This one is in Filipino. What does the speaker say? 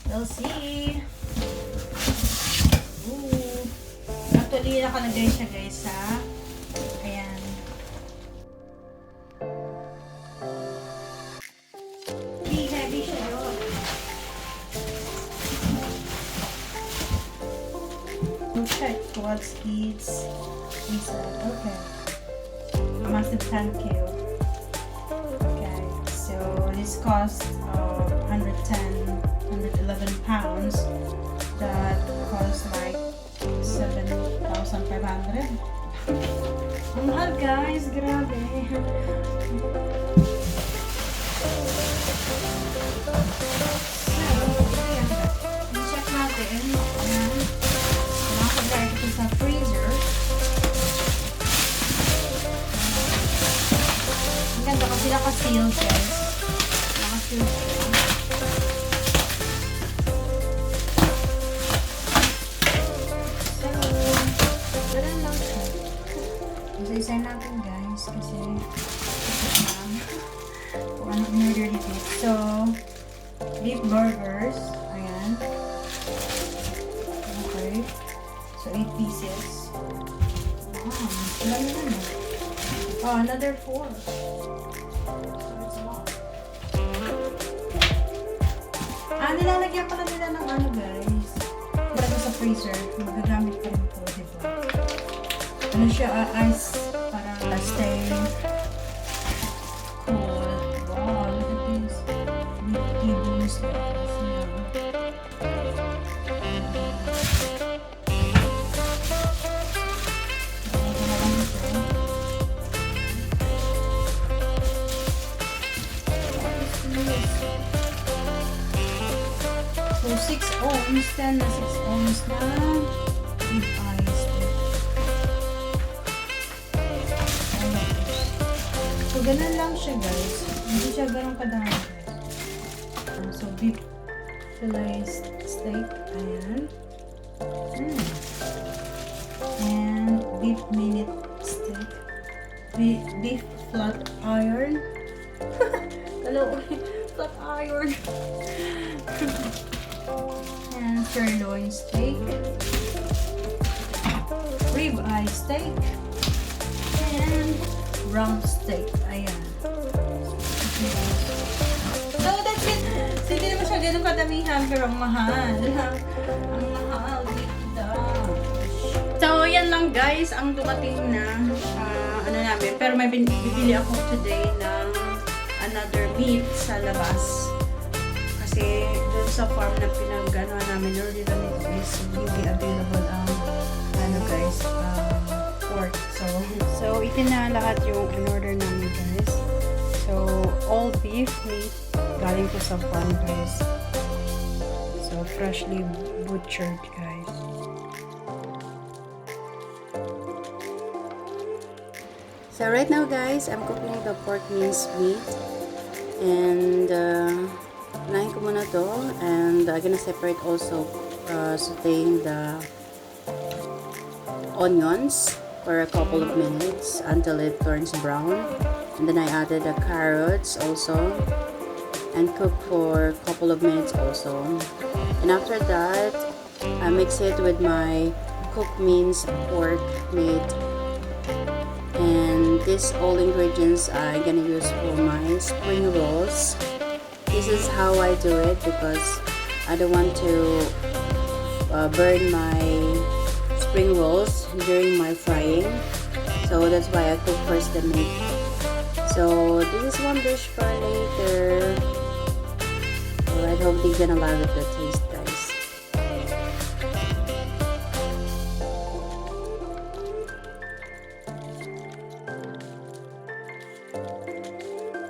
We'll see. Ooh. Actually, nakalagay siya guys sa ayan. Heavy siya yun. Check what's kids inside. Okay. Massive thank you. Okay, so this cost 111 pounds. That cost like 7,500. Ang mahal guys, grabe. So, check natin. Ayan. Nakakagay ito sa freezer. Ang ganda kasi naka-seal guys. Naka-seal siya. Isa-isa natin guys kasi kung ano in-order dito. So, beef burgers. Ayan. Okay. So, 8 pieces. Ilan na naman. Oh, another 4. So, it's a lot. Nilalagyan pala nila ng ano guys. Para sa freezer. Magagamit pa rin ito, diba? Ano siya, ice, parang stay cool. Wow, look at this. Mickey Mouse guys. So, 6 ohms, 10 na 6 ohms na with ice. So, ganun lang siya guys. Hindi siya ganun kadami. So, beef fillet steak. Ayan. And beef minute steak. Beef flat iron. Hello, flat iron. And sirloin steak. Rib eye steak. And rump steak. Ayan. So, that's it. So, hindi naman siya ganun kadamihan, pero ang mahal. Ang mahal dito. So, yan lang guys, ang dumating na ano namin. Pero may bibili ako today ng another meat sa labas. Kasi, doon sa farm na pinag-ganoan namin earlier is hindi available ang ano guys, pork. So ito na lahat yung in-order namin guys. So all beef meat galing po sa farm guys. So freshly butchered guys. So right now guys, I'm cooking the pork mince meat. And unahin ko muna to. And I'm gonna separate also sauteing the onions for a couple of minutes until it turns brown, and then I added the carrots also and cook for a couple of minutes also, and after that I mix it with my cooked minced pork meat, and these all ingredients I'm gonna use for my spring rolls. This is how I do it because I don't want to burn my spring rolls during my frying, so that's why I cook first the meat. So this is one dish for later. So I hope they're gonna love it, the taste